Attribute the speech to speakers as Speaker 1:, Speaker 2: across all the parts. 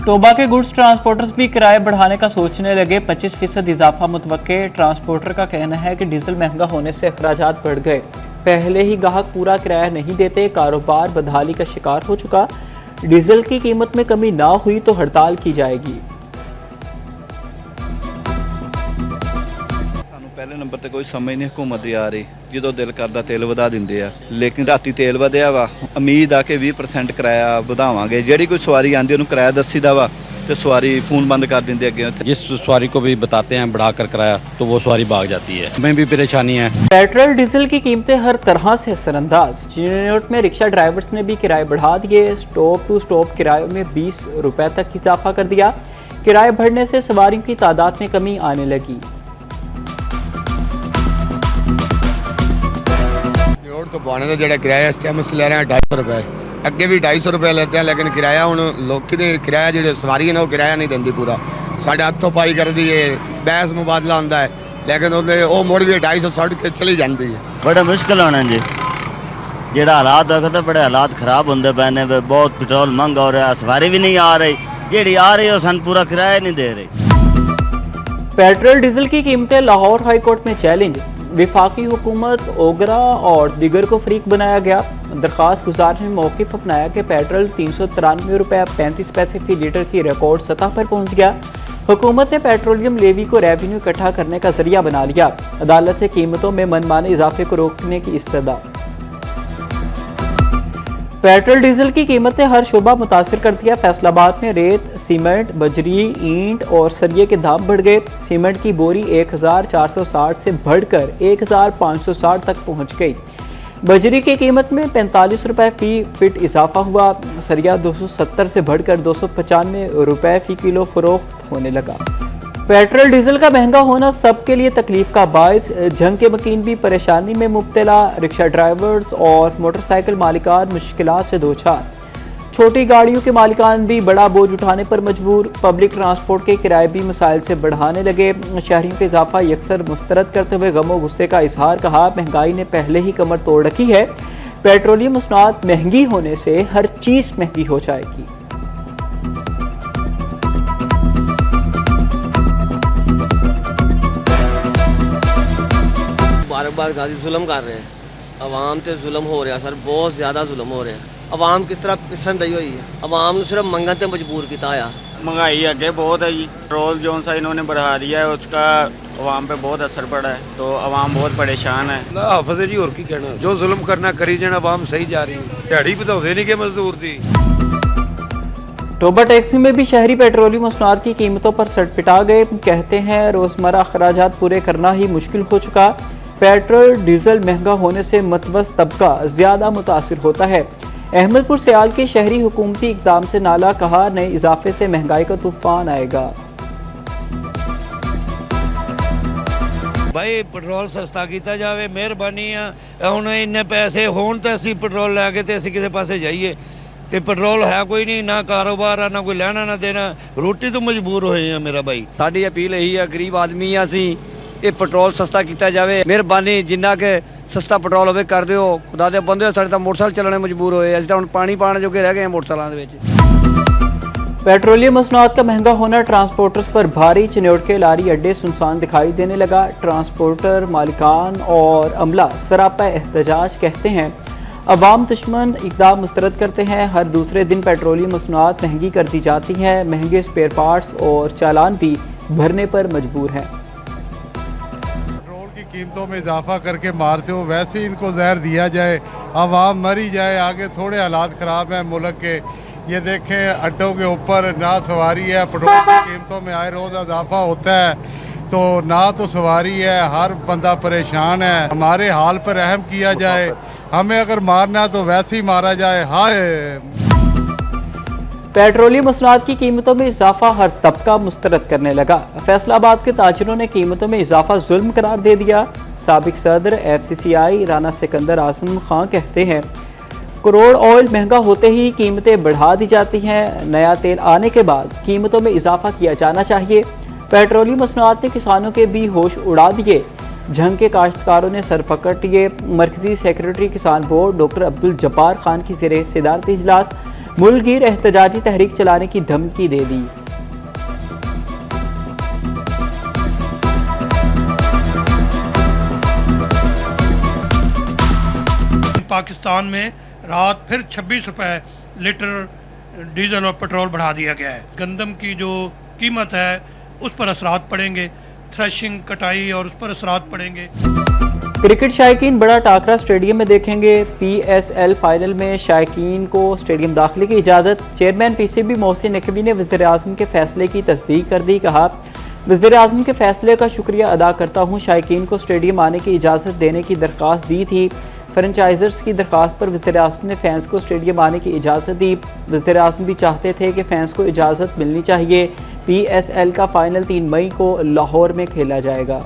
Speaker 1: Toba के goods transporters भी किराए बढ़ाने का सोचने लगे। 25% इजाफा मुतवक्के। ट्रांसपोर्टर का कहना है कि डीजल महंगा होने से अखराजात बढ़ गए। पहले ही गाहक पूरा किराया नहीं देते, कारोबार बदहाली का शिकार हो चुका। डीजल की कीमत में कमी ना हुई तो हड़ताल की जाएगी।
Speaker 2: ਪਹਿਲੇ ਨੰਬਰ ਤੇ ਕੋਈ ਸਮਝ ਨਹੀਂ ਹਕੂਮਤ ਦੀ ਆ ਰਹੀ। ਜਦੋਂ ਦਿਲ ਕਰਦਾ ਤੇਲ ਵਧਾ ਦਿੰਦੇ ਆ, ਲੇਕਿਨ ਰਾਤੀ ਤੇਲ ਵਧਿਆ ਵਾ, ਉਮੀਦ ਆ ਕਿ 20% ਕਿਰਾਇਆ ਵਧਾਵਾਂਗੇ। ਜਿਹੜੀ ਕੋਈ ਸਵਾਰੀ ਆਂਦੀ ਉਹਨੂੰ ਕਿਰਾਇਆ ਦੱਸੀਦਾ ਵਾ ਤੇ ਸਵਾਰੀ ਫੋਨ ਬੰਦ ਕਰ ਦਿੰਦੇ ਅੱਗੇ।
Speaker 3: जिस सवारी को भी बताते हैं बढ़ाकर किराया तो वो सवारी भाग जाती है, हमें भी परेशानी है।
Speaker 1: पेट्रोल डीजल की कीमतें हर तरह से असरअंदाज। चिन्नौट में रिक्शा ड्राइवर्स ने भी किराए बढ़ा दिए। स्टॉप टू स्टॉप किरायों में 20 रुपए तक इजाफा कर दिया। किराए बढ़ने से सवारियों की तादाद में कमी आने लगी।
Speaker 4: तो पाने का जो किराया इस टाइम ले रहे हैं 250 रुपए, अगे भी 250 रुपए लेते हैं, लेकिन किराया हूँ लोग किराया जो सवारी है ना वो किराया नहीं देंगी पूरा। साढ़े हथों पाई कर दी है, बहस मुबादला होता है, लेकिन वो मुड़ भी 250 सड़ के चली जाती है।
Speaker 5: बड़ा मुश्किल होना जी, जो हालात देखते बड़े हालात खराब होंगे पे ने। बहुत पेट्रोल महंगा हो रहा, सवारी भी नहीं आ रही, जी आ रही है सन पूरा किराया नहीं दे रही।
Speaker 1: पेट्रोल डीजल की कीमतें लाहौर हाई कोर्ट में चैलेंज। विफाकी हुकूमत ओगरा और दिगर को फरीक बनाया गया। दरख्वास्त गुजार ने मौक़िफ़ अपनाया कि पेट्रोल 393 रुपये 35 पैसे फी लीटर की रिकॉर्ड सतह पर पहुंच गया। हुकूमत ने पेट्रोलियम लेवी को रेवेन्यू इकट्ठा करने का जरिया बना लिया। अदालत से कीमतों में मनमाने इजाफे को रोकने की इस्तदा। पेट्रोल डीजल की कीमतें हर शोबा मुतासिर कर दिया। फैसलाबाद में रेत, सीमेंट, बजरी, ईंट और सरिये के दाम बढ़ गए। सीमेंट की बोरी 1460 से बढ़कर 1560 तक पहुंच गई। बजरी की कीमत में 45 रुपए फी फिट इजाफा हुआ। सरिया 270 से बढ़कर 295 रुपए फी किलो फरोख्त होने लगा। पेट्रोल डीजल का महंगा होना सबके लिए तकलीफ का बायस। जंग के मकीन भी परेशानी में मुब्तला। रिक्शा ड्राइवर्स और मोटरसाइकिल मालिकान मुश्किलात से दो चार। छोटी गाड़ियों के मालिकान भी बड़ा बोझ उठाने पर मजबूर। पब्लिक ट्रांसपोर्ट के किराए भी मसाइल से बढ़ाने लगे। शहरियों के इजाफा यकसर मुस्तरद करते हुए गमो गुस्से का इजहार कहा, महंगाई ने पहले ही कमर तोड़ रखी है। पेट्रोलियम मसनूआत महंगी होने से हर चीज महंगी हो जाएगी।
Speaker 6: बार गाजी जुल्म कर रहे हैं, अवाम से जुल्म हो रहा सर, बहुत ज्यादा जुल्म हो रहे हैं। अवाम किस तरह पिसन दी हुई है, अवाम सिर्फ मंगन से मजबूर किया है।
Speaker 5: महंगाई आगे बहुत है जी, पेट्रोल जो सा इन्होंने बढ़ा दिया है उसका अवाम पे बहुत असर पड़ा है, तो अवाम बहुत परेशान है।
Speaker 4: हाफिज जी और की कहना, जो जुल्म करना करी जाना, अवाम सही जा रही है। दिहाड़ी भी तो नहीं के मजदूर थी।
Speaker 1: टोबा टैक्सी में भी शहरी पेट्रोलियम मसनूआत की कीमतों पर सटपिटा गए। कहते हैं रोजमर्रा अखराजात पूरे करना ही मुश्किल हो चुका। पेट्रोल डीजल महंगा होने से मतवस्त तबका ज्यादा मुतासिर होता है। अहमदपुर सियाल के शहरी हुकूमती इक़दाम से नाला, कहा नए इजाफे से महंगाई का तूफान आएगा।
Speaker 7: भाई पेट्रोल सस्ता किया जाए, मेहरबानी है। हुण इन्ने पैसे होण तो असीं पेट्रोल लैके ते असीं किसी पासे जाइए, ते पेट्रोल है कोई नहीं, ना कारोबार है, ना कोई लेना ना देना, रोटी तो मजबूर होए हैं मेरा भाई।
Speaker 3: साडी अपील यही है, गरीब आदमी आ असीं, ये पेट्रोल सस्ता किया जाए, मेहरबानी जिन्ना के सस्ता पेट्रोल होवे कर दिओ। खुदा दे बंदे साडे तां मोटरसाइकिल चलाने मजबूर होए, असीं तां हुण पानी पाने जोगे रह गए हैं मोटरसाइकिलों दे विच।
Speaker 1: पेट्रोलियम मसनूआत का महंगा होना ट्रांसपोर्टर्स पर भारी। चिन्नौट के लारी अड्डे सुनसान दिखाई देने लगा। ट्रांसपोर्टर मालिकान और अमला सरापा एहतजाज। कहते हैं अवाम दुश्मन इक़दाम मुस्तरद करते हैं। हर दूसरे दिन पेट्रोलियम मसनूआत महंगी कर दी जाती हैं। महंगे स्पेयर पार्ट्स और चालान भी भरने पर मजबूर हैं।
Speaker 8: की कीमतों में इजाफा करके मारते हो, वैसे ही इनको जहर दिया जाए, आवाम मरी जाए। आगे थोड़े हालात ख़राब हैं मुल्क के। ये देखें अड्डों के ऊपर ना सवारी है, पेट्रोल की कीमतों में आए रोज़ इजाफा होता है, तो ना तो सवारी है, हर बंदा परेशान है। हमारे हाल पर रहम किया जाए, हमें अगर मारना है तो वैसे ही मारा जाए। हाय
Speaker 1: पेट्रोलियम मसनूआत की कीमतों में इजाफा हर तबका मुस्तरद करने लगा। फैसलाबाद के ताजिरों ने कीमतों में इजाफा जुल्म करार दे दिया। साबिक सदर FCCI राना सिकंदर आजम खां कहते हैं करोड़ ऑयल महंगा होते ही कीमतें बढ़ा दी जाती हैं। नया तेल आने के बाद कीमतों में इजाफा किया जाना चाहिए। पेट्रोलियम मसनूआत ने किसानों के भी होश उड़ा दिए। झंग के काश्तकारों ने सर पकड़ लिए। मरकजी सेक्रेटरी किसान बोर्ड डॉक्टर अब्दुल जब्बार खान की ज़ेर सदारत इजलास। मुल्क गिर एहतजाजी तहरीक चलाने की धमकी दे दी।
Speaker 9: पाकिस्तान में रात फिर 26 रुपए लीटर डीजल और पेट्रोल बढ़ा दिया गया है। गंदम की जो कीमत है उस पर असरात पड़ेंगे, थ्रेशिंग कटाई और उस पर असरात पड़ेंगे।
Speaker 1: क्रिकेट शायकीन बड़ा टाकरा स्टेडियम में देखेंगे। PSL फाइनल में शायकीन को स्टेडियम दाखिले की इजाजत। चेयरमैन PCB मोहसिन नकवी ने वज़ीर आज़म के फैसले की तस्दीक कर दी। कहा, वज़ीर आज़म के फैसले का शुक्रिया अदा करता हूँ। शायकीन को स्टेडियम आने की इजाजत देने की दरख्वास्त दी थी। फ्रेंचाइजर्स की दरख्वास्त पर वज़ीर आज़म ने फैंस को स्टेडियम आने की इजाज़त दी। वज़ीर आज़म भी चाहते थे कि फैंस को इजाज़त मिलनी चाहिए। PSL का फाइनल 3 मई को लाहौर में खेला जाएगा।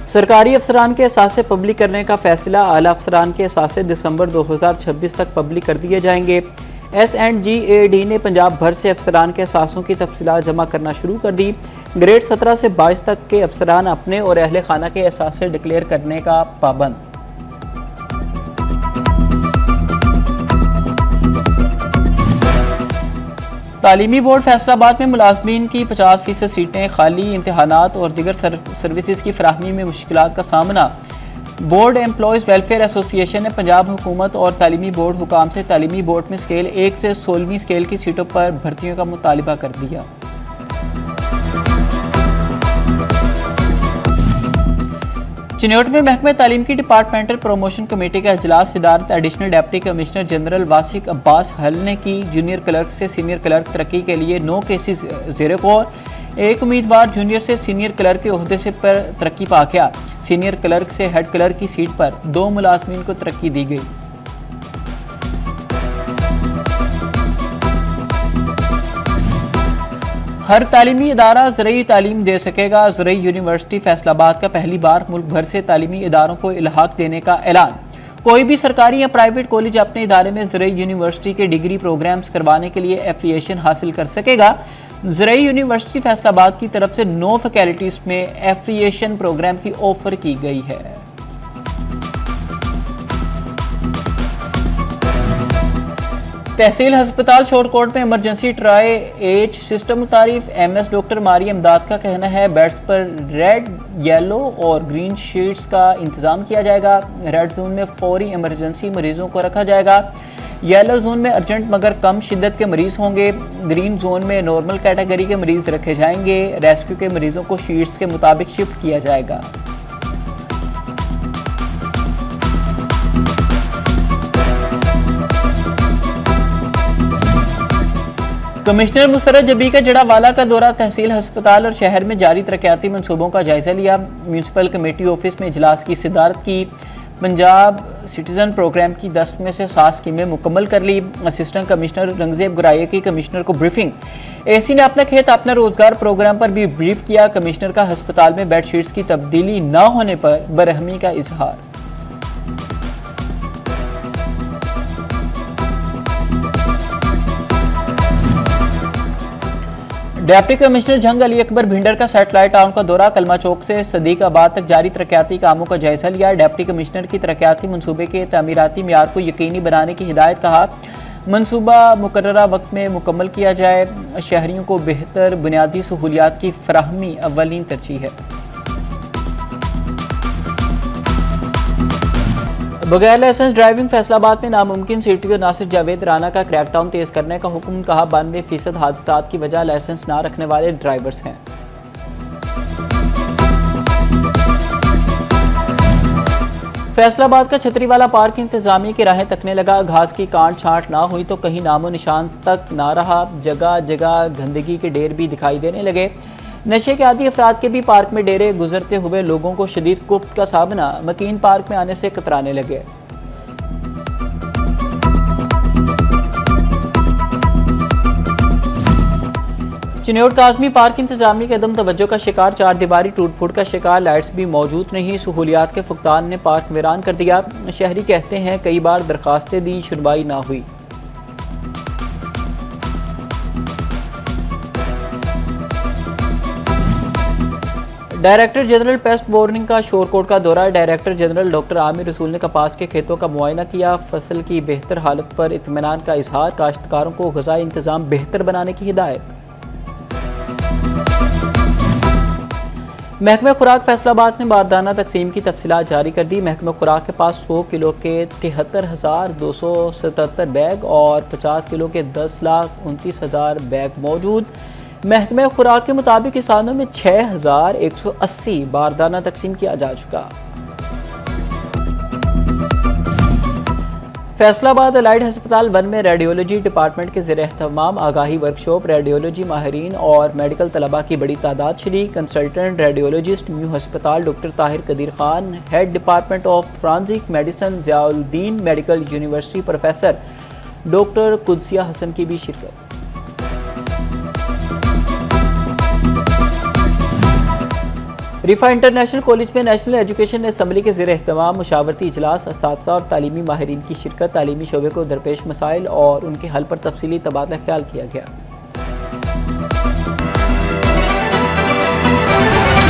Speaker 1: सरकारी अफसरान के असासे पब्लिक करने का फैसला। आला अफसरान के असासे दिसंबर 2026 तक पब्लिक कर दिए जाएंगे। S&GAD ने पंजाब भर से अफसरान के असासों की तफसीलात जमा करना शुरू कर दी। ग्रेड 17 से 22 तक के अफसरान अपने और अहले खाना के असासे डिक्लेयर करने का पाबंद। तालीमी बोर्ड फैसलाबाद में मुलाजमीन की 50% सीटें खाली। इम्तिहानात और दीगर सर्विसेज की फराहमी में मुश्किलात का सामना। बोर्ड एम्प्लॉयज़ वेलफेयर एसोसिएशन ने पंजाब हुकूमत और तालीमी बोर्ड हुकाम से तालीमी बोर्ड में स्केल 1 से 16वीं स्केल की सीटों पर भर्तियों का मुतालिबा कर दिया। चिन्योट में महकमे तालीम की डिपार्टमेंटल प्रमोशन कमेटी का इजलास। सदारत additional deputy commissioner general वासिक Abbas हल ने की। जूनियर क्लर्क से सीनियर क्लर्क तरक्की के लिए 9 केसेस ज़ेरे गौर। एक उम्मीदवार जूनियर से सीनियर क्लर्क के ओहदे से पर तरक्की पा गया। सीनियर क्लर्क से हेड क्लर्क की सीट पर 2 मुलाजमीन को तरक्की दी गई। हर तालीमी इदारा ज़रई तालीम दे सकेगा। ज़रई यूनिवर्सिटी फैसलाबाद का पहली बार मुल्क भर से तालीमी इदारों को इल्हाक देने का ऐलान। कोई भी सरकारी या प्राइवेट कॉलेज अपने इदारे में ज़रई यूनिवर्सिटी के डिग्री प्रोग्राम्स करवाने के लिए एफिलिएशन हासिल कर सकेगा। ज़रई यूनिवर्सिटी फैसलाबाद की तरफ से 9 फैकल्टीज में एफिलिएशन प्रोग्राम की ऑफर की गई है। तहसील हस्पताल शोरकोट में इमरजेंसी ट्राई एज सिस्टम मुतारिफ। MS डॉक्टर मारी इमदाद का कहना है बेड्स पर रेड, येलो और ग्रीन शीट्स का इंतजाम किया जाएगा। रेड जोन में फौरी इमरजेंसी मरीजों को रखा जाएगा। येलो जोन में अर्जेंट मगर कम शिद्दत के मरीज होंगे। ग्रीन जोन में नॉर्मल कैटेगरी के मरीज रखे जाएंगे। रेस्क्यू के मरीजों को शीट्स के मुताबिक शिफ्ट किया जाएगा। कमिश्नर मुसर्रत जबी का जड़ावाला का दौरा। तहसील हस्पताल और शहर में जारी तरक्याती मंसूबों का जायजा लिया। म्यूनसिपल कमेटी ऑफिस में इजलास की सदारत की। पंजाब सिटीजन प्रोग्राम की 10 में से 7 स्कीमें मुकम्मल कर ली। असिस्टेंट कमिश्नर रंगजेब गुराये की कमिश्नर को ब्रीफिंग। AC ने अपना खेत अपना रोजगार प्रोग्राम पर भी ब्रीफ किया। कमिश्नर का हस्पताल में बेडशीट्स की तब्दीली न होने पर बरहमी का इजहार। डिप्टी कमिश्नर जंग अली अकबर भिंडर का सैटेलाइट टाउन का दौरा। कलमा चौक से सदीकाबाद तक जारी तरक्याती कामों का जायजा लिया। डिप्टी कमिश्नर की तरक्याती मंसूबे के तामीराती मियार को यकीनी बनाने की हिदायत। कहा, मंसूबा मुकर्ररा वक्त में मुकम्मल किया जाए। शहरियों को बेहतर बुनियादी सहूलियात की फराहमी अव्वलीन तरजीह है। बगैर लाइसेंस ड्राइविंग फैसलाबाद में नामुमकिन। CTO नासिर जावेद राना का क्रैकडाउन तेज करने का हुक्म। कहा, 92% हादसात की वजह लाइसेंस ना रखने वाले ड्राइवर्स हैं। फैसलाबाद का छतरीवाला पार्क इंतजामी की राहें तकने लगा। घास की काट छांट ना हुई तो कहीं नामो निशान तक ना रहा। जगह जगह गंदगी के ढेर भी दिखाई देने लगे। नशे के आदी अफराद के भी पार्क में डेरे। गुजरते हुए लोगों को शदीद कुफ्त का सामना। मकीन पार्क में आने से कतराने लगे। चिन्योट काज़मी पार्क इंतजामी के अदम तवज्जो का शिकार। 4 दीवारी टूट फूट का शिकार। लाइट्स भी मौजूद नहीं। सहूलियात के फुकदान ने पार्क वीरान कर दिया। शहरी कहते हैं कई बार दरखास्तें दी, सुनवाई ना हुई। डायरेक्टर जनरल पेस्ट वार्निंग का शोरकोट का दौरा। डायरेक्टर जनरल डॉक्टर आमिर रसूल ने कपास के खेतों का मुआयना किया। फसल की बेहतर हालत पर इत्मीनान का इजहार। काश्तकारों को ग़िज़ाई इंतजाम बेहतर बनाने की हिदायत। महकमा खुराक फैसलाबाद ने बारदाना तकसीम की तफसीलात जारी कर दी। महकमा खुराक के पास 100 किलो के 73,277 बैग और 50 किलो के 10,29,000 बैग मौजूद। महकमा खुराक के मुताबिक किसानों में 6,180 बारदाना तकसीम किया जा चुका। फैसलाबाद अलाइड हस्पताल 1 में रेडियोलॉजी डिपार्टमेंट के ज़ेर एहतमाम आगाही वर्कशॉप। रेडियोलॉजी माहिरीन और मेडिकल तलबा की बड़ी तादाद शरीक। कंसल्टेंट रेडियोलॉजिस्ट न्यू हस्पताल doctor Tahir Qadeer Khan, head department of forensic medicine Ziauddin medical university professor doctor Qudsia Hasan की भी शिरकत। रिफा इंटरनेशनल कॉलेज में नेशनल एजुकेशन असम्बली के ज़ेर एहतमाम मुशावरती इजलास। असातिज़ा और तालीमी माहिरीन की शिरकत। तालीमी शोबे को दरपेश मसाइल और उनके हल पर तफसीली तबादला ख्याल किया गया।